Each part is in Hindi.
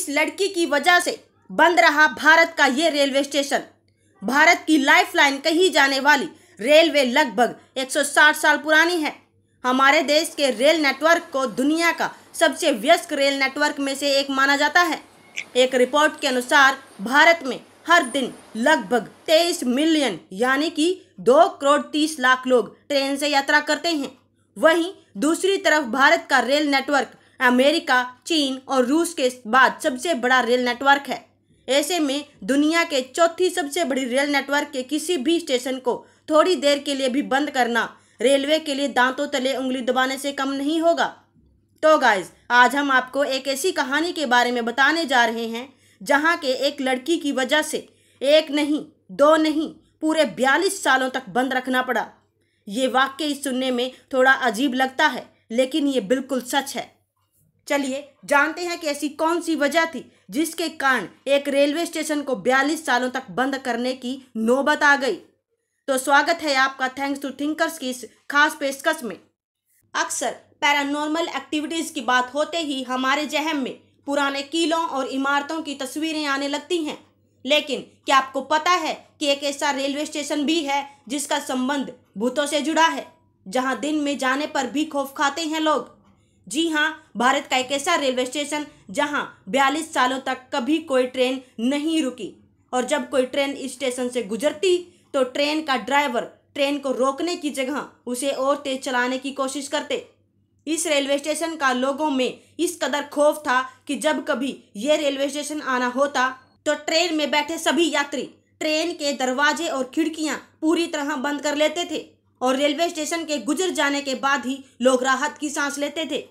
इस लड़की की वजह से बंद रहा भारत का ये रेलवे स्टेशन। भारत की लाइफलाइन कही जाने वाली रेलवे लगभग 160 साल पुरानी है। हमारे देश के रेल नेटवर्क को दुनिया का सबसे व्यस्त रेल नेटवर्क में से एक माना जाता है। एक रिपोर्ट के अनुसार भारत में हर दिन लगभग 23 मिलियन यानी कि 2 करोड़ 30 लाख लोग ट्रेन से यात्रा करते हैं। वहीं दूसरी तरफ भारत का रेल नेटवर्क अमेरिका, चीन और रूस के बाद सबसे बड़ा रेल नेटवर्क है। ऐसे में दुनिया के चौथी सबसे बड़ी रेल नेटवर्क के किसी भी स्टेशन को थोड़ी देर के लिए भी बंद करना रेलवे के लिए दांतों तले उंगली दबाने से कम नहीं होगा। तो गाइज, आज हम आपको एक ऐसी कहानी के बारे में बताने जा रहे हैं जहां के एक लड़की की वजह से एक नहीं, दो नहीं, पूरे 42 सालों तक बंद रखना पड़ा। ये वाकई सुनने में थोड़ा अजीब लगता है, लेकिन ये बिल्कुल सच है। चलिए जानते हैं कि ऐसी कौन सी वजह थी जिसके कारण एक रेलवे स्टेशन को 42 सालों तक बंद करने की नौबत आ गई। तो स्वागत है आपका थैंक्स टू थिंकर्स की इस खास पेशकश में। अक्सर पैरानॉर्मल एक्टिविटीज की बात होते ही हमारे जहन में पुराने किलों और इमारतों की तस्वीरें आने लगती हैं, लेकिन क्या आपको पता है कि एक ऐसा रेलवे स्टेशन भी है जिसका संबंध भूतों से जुड़ा है, जहां दिन में जाने पर भी खौफ खाते हैं लोग। जी हाँ, भारत का एक ऐसा रेलवे स्टेशन जहां 42 सालों तक कभी कोई ट्रेन नहीं रुकी, और जब कोई ट्रेन इस स्टेशन से गुजरती तो ट्रेन का ड्राइवर ट्रेन को रोकने की जगह उसे और तेज चलाने की कोशिश करते। इस रेलवे स्टेशन का लोगों में इस कदर खौफ था कि जब कभी ये रेलवे स्टेशन आना होता तो ट्रेन में बैठे सभी यात्री ट्रेन के दरवाजे और खिड़कियां पूरी तरह बंद कर लेते थे, और रेलवे स्टेशन के गुजर जाने के बाद ही लोग राहत की सांस लेते थे।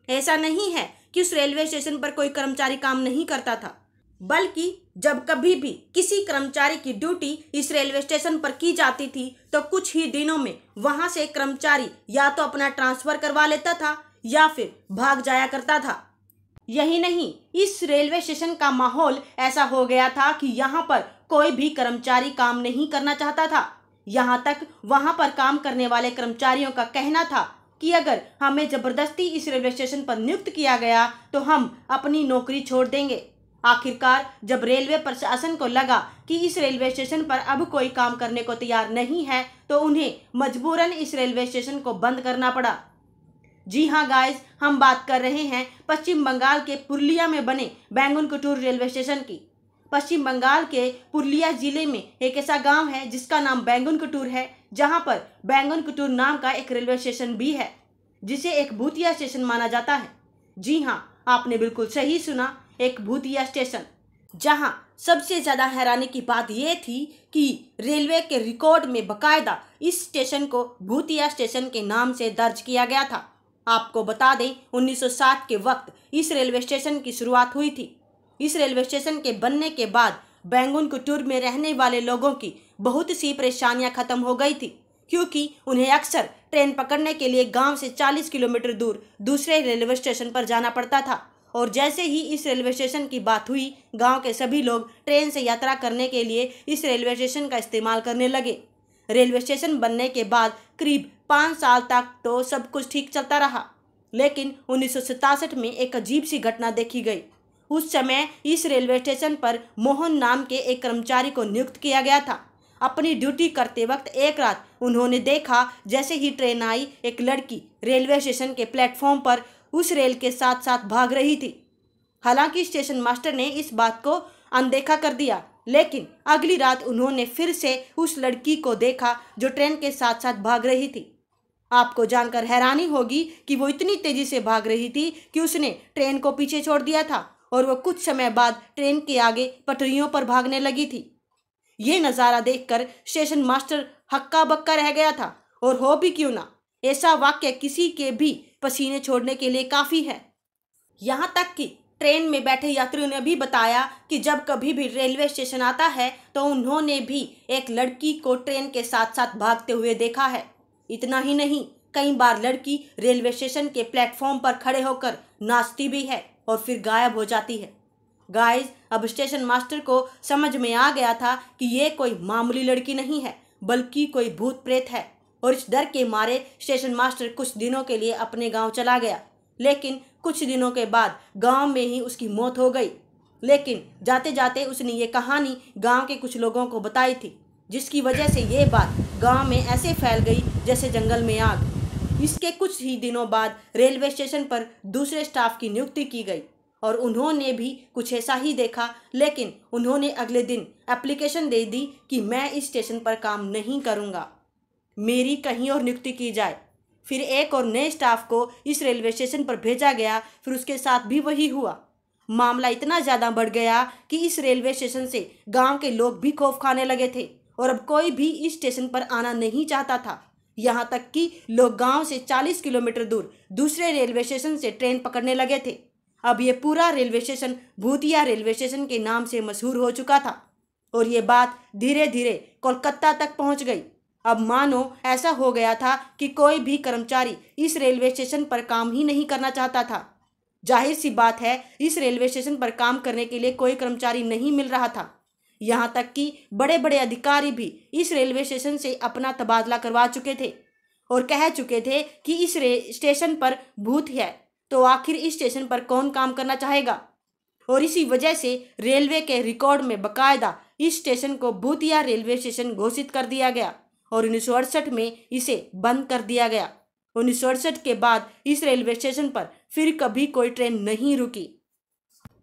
ऐसा नहीं है कि उस रेलवे स्टेशन पर कोई कर्मचारी काम नहीं करता था, बल्कि जब कभी भी किसी कर्मचारी की ड्यूटी इस रेलवे स्टेशन पर की जाती थी तो कुछ ही दिनों में वहां से कर्मचारी या तो अपना ट्रांसफर करवा लेता था या फिर भाग जाया करता था। यही नहीं, इस रेलवे स्टेशन का माहौल ऐसा हो गया था कि यहाँ पर कोई भी कर्मचारी काम नहीं करना चाहता था। यहाँ तक वहां पर काम करने वाले कर्मचारियों का कहना था कि अगर हमें जबरदस्ती इस रेलवे स्टेशन पर नियुक्त किया गया तो हम अपनी नौकरी छोड़ देंगे। आखिरकार जब रेलवे प्रशासन को लगा कि इस रेलवे स्टेशन पर अब कोई काम करने को तैयार नहीं है तो उन्हें मजबूरन इस रेलवे स्टेशन को बंद करना पड़ा। जी हाँ गाइस, हम बात कर रहे हैं पश्चिम बंगाल के पुरुलिया में बने बैंगनकुट्टूर रेलवे स्टेशन की। पश्चिम बंगाल के पुरुलिया जिले में एक ऐसा गांव है जिसका नाम बैंगनकुट्टूर है, जहां पर बैंगनकुट्टूर नाम का एक रेलवे स्टेशन भी है जिसे एक भूतिया स्टेशन माना जाता है। जी हाँ, आपने बिल्कुल सही सुना, एक भूतिया स्टेशन। जहां सबसे ज्यादा हैरानी की बात यह थी कि रेलवे के रिकॉर्ड में बकायदा इस स्टेशन को भूतिया स्टेशन के नाम से दर्ज किया गया था। आपको बता दें, 1960 के वक्त इस रेलवे स्टेशन की शुरुआत हुई थी। इस रेलवे स्टेशन के बनने के बाद बैंगनकुट्टूर में रहने वाले लोगों की बहुत सी परेशानियां खत्म हो गई थी, क्योंकि उन्हें अक्सर ट्रेन पकड़ने के लिए गांव से 40 किलोमीटर दूर दूसरे रेलवे स्टेशन पर जाना पड़ता था। और जैसे ही इस रेलवे स्टेशन की बात हुई, गांव के सभी लोग ट्रेन से यात्रा करने के लिए इस रेलवे स्टेशन का इस्तेमाल करने लगे। रेलवे स्टेशन बनने के बाद करीब 5 साल तक तो सब कुछ ठीक चलता रहा, लेकिन 1967 में एक अजीब सी घटना देखी गई। उस समय इस रेलवे स्टेशन पर मोहन नाम के एक कर्मचारी को नियुक्त किया गया था। अपनी ड्यूटी करते वक्त एक रात उन्होंने देखा जैसे ही ट्रेन आई, एक लड़की रेलवे स्टेशन के प्लेटफॉर्म पर उस रेल के साथ साथ भाग रही थी। हालांकि स्टेशन मास्टर ने इस बात को अनदेखा कर दिया, लेकिन अगली रात उन्होंने फिर से उस लड़की को देखा जो ट्रेन के साथ साथ भाग रही थी। आपको जानकर हैरानी होगी कि वो इतनी तेजी से भाग रही थी कि उसने ट्रेन को पीछे छोड़ दिया था और वो कुछ समय बाद ट्रेन के आगे पटरियों पर भागने लगी थी। ये नज़ारा देखकर स्टेशन मास्टर हक्का बक्का रह गया था, और हो भी क्यों ना, ऐसा वाक्य किसी के भी पसीने छोड़ने के लिए काफ़ी है। यहाँ तक कि ट्रेन में बैठे यात्रियों ने भी बताया कि जब कभी भी रेलवे स्टेशन आता है तो उन्होंने भी एक लड़की को ट्रेन के साथ साथ भागते हुए देखा है। इतना ही नहीं, कई बार लड़की रेलवे स्टेशन के प्लेटफॉर्म पर खड़े होकर नाचती भी है और फिर गायब हो जाती है। गाइस, अब स्टेशन मास्टर को समझ में आ गया था कि ये कोई मामूली लड़की नहीं है, बल्कि कोई भूत प्रेत है, और इस डर के मारे स्टेशन मास्टर कुछ दिनों के लिए अपने गांव चला गया। लेकिन कुछ दिनों के बाद गांव में ही उसकी मौत हो गई। लेकिन जाते जाते उसने ये कहानी गांव के कुछ लोगों को बताई थी, जिसकी वजह से ये बात गांव में ऐसे फैल गई जैसे जंगल में आग। इसके कुछ ही दिनों बाद रेलवे स्टेशन पर दूसरे स्टाफ की नियुक्ति की गई और उन्होंने भी कुछ ऐसा ही देखा, लेकिन उन्होंने अगले दिन एप्लीकेशन दे दी कि मैं इस स्टेशन पर काम नहीं करूँगा, मेरी कहीं और नियुक्ति की जाए। फिर एक और नए स्टाफ को इस रेलवे स्टेशन पर भेजा गया, फिर उसके साथ भी वही हुआ। मामला इतना ज़्यादा बढ़ गया कि इस रेलवे स्टेशन से गांव के लोग भी खौफ खाने लगे थे और अब कोई भी इस स्टेशन पर आना नहीं चाहता था। यहाँ तक कि लोग गांव से 40 किलोमीटर दूर दूसरे रेलवे स्टेशन से ट्रेन पकड़ने लगे थे। अब ये पूरा रेलवे स्टेशन भूतिया रेलवे स्टेशन के नाम से मशहूर हो चुका था और ये बात धीरे धीरे कोलकाता तक पहुँच गई। अब मानो ऐसा हो गया था कि कोई भी कर्मचारी इस रेलवे स्टेशन पर काम ही नहीं करना चाहता था। जाहिर सी बात है, इस रेलवे स्टेशन पर काम करने के लिए कोई कर्मचारी नहीं मिल रहा था। यहाँ तक कि बड़े बड़े अधिकारी भी इस रेलवे स्टेशन से अपना तबादला करवा चुके थे और कह चुके थे कि इस स्टेशन पर भूत है, तो आखिर इस स्टेशन पर कौन काम करना चाहेगा। और इसी वजह से रेलवे के रिकॉर्ड में बाकायदा इस स्टेशन को भूतिया रेलवे स्टेशन घोषित कर दिया गया और 1968 में इसे बंद कर दिया गया। 1968 के बाद इस रेलवे स्टेशन पर फिर कभी कोई ट्रेन नहीं रुकी।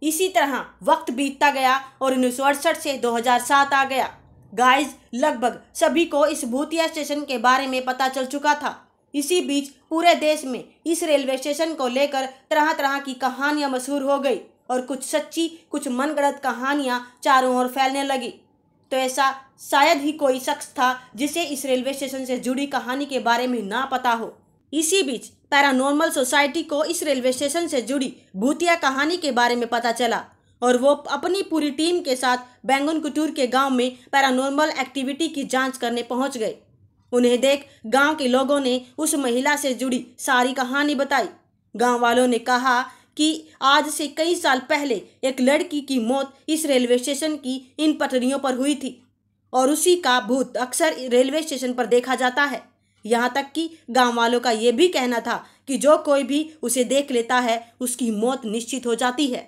इसी तरह वक्त बीतता गया और 1968 से 2007 आ गया। गाइस, लगभग सभी को इस भूतिया स्टेशन के बारे में पता चल चुका था। इसी बीच पूरे देश में इस रेलवे स्टेशन को लेकर तरह तरह की कहानियां मशहूर हो गई और कुछ सच्ची कुछ मनगढ़ंत कहानियां चारों ओर फैलने लगी। तो ऐसा शायद ही कोई शख्स था जिसे इस रेलवे स्टेशन से जुड़ी कहानी के बारे में ना पता हो। इसी बीच पैरानॉर्मल सोसाइटी को इस रेलवे स्टेशन से जुड़ी भूतिया कहानी के बारे में पता चला और वो अपनी पूरी टीम के साथ बैंगनकुटूर के गांव में पैरानॉर्मल एक्टिविटी की जांच करने पहुंच गए। उन्हें देख गांव के लोगों ने उस महिला से जुड़ी सारी कहानी बताई। गांव वालों ने कहा कि आज से कई साल पहले एक लड़की की मौत इस रेलवे स्टेशन की इन पटरियों पर हुई थी और उसी का भूत अक्सर रेलवे स्टेशन पर देखा जाता है। यहाँ तक कि गांव वालों का ये भी कहना था कि जो कोई भी उसे देख लेता है उसकी मौत निश्चित हो जाती है।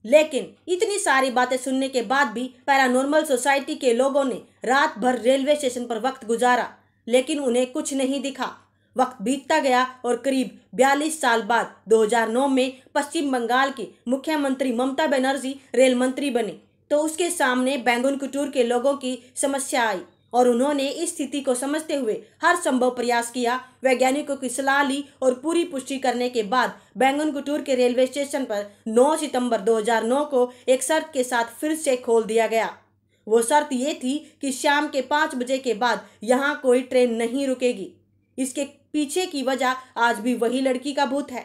लेकिन इतनी सारी बातें सुनने के बाद भी पैरानॉर्मल सोसाइटी के लोगों ने रात भर रेलवे स्टेशन पर वक्त गुजारा, लेकिन उन्हें कुछ नहीं दिखा। वक्त बीतता गया और करीब 42 साल बाद 2009 में पश्चिम बंगाल की मुख्यमंत्री ममता बनर्जी रेल मंत्री बने, तो उसके सामने बैंगनकुटूर के लोगों की समस्या आई और उन्होंने इस स्थिति को समझते हुए हर संभव प्रयास किया। वैज्ञानिकों की सलाह ली और पूरी पुष्टि करने के बाद बैंगनकुटूर के रेलवे स्टेशन पर 9 सितंबर 2009 को एक शर्त के साथ फिर से खोल दिया गया। वो शर्त ये थी कि शाम के 5 बजे के बाद यहाँ कोई ट्रेन नहीं रुकेगी। इसके पीछे की वजह आज भी वही लड़की का भूत है।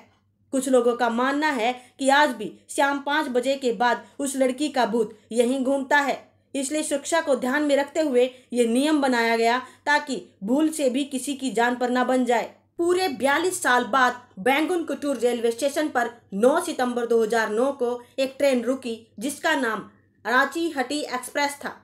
कुछ लोगों का मानना है कि आज भी शाम 5 बजे के बाद उस लड़की का भूत यहीं घूमता है, इसलिए सुरक्षा को ध्यान में रखते हुए ये नियम बनाया गया ताकि भूल से भी किसी की जान पर न बन जाए। पूरे 42 साल बाद बैंगनकुटूर रेलवे स्टेशन पर 9 सितंबर 2009 को एक ट्रेन रुकी जिसका नाम रांची हटी एक्सप्रेस था।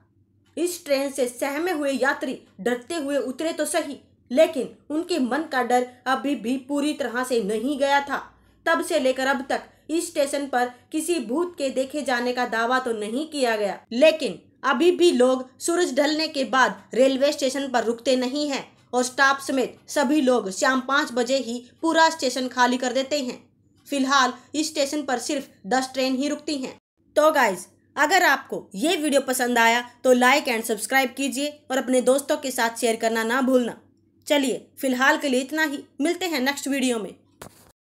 इस ट्रेन से सहमे हुए यात्री डरते हुए उतरे तो सही, लेकिन उनके मन का डर अभी भी पूरी तरह से नहीं गया था। तब से लेकर अब तक इस स्टेशन पर किसी भूत के देखे जाने का दावा तो नहीं किया गया, लेकिन अभी भी लोग सूरज ढलने के बाद रेलवे स्टेशन पर रुकते नहीं हैं और स्टाफ समेत सभी लोग शाम 5 बजे ही पूरा स्टेशन खाली कर देते हैं। फिलहाल इस स्टेशन पर सिर्फ 10 ट्रेन ही रुकती हैं। तो गाइज, अगर आपको ये वीडियो पसंद आया तो लाइक एंड सब्सक्राइब कीजिए और अपने दोस्तों के साथ शेयर करना ना भूलना। चलिए फिलहाल के लिए इतना ही, मिलते हैं नेक्स्ट वीडियो में।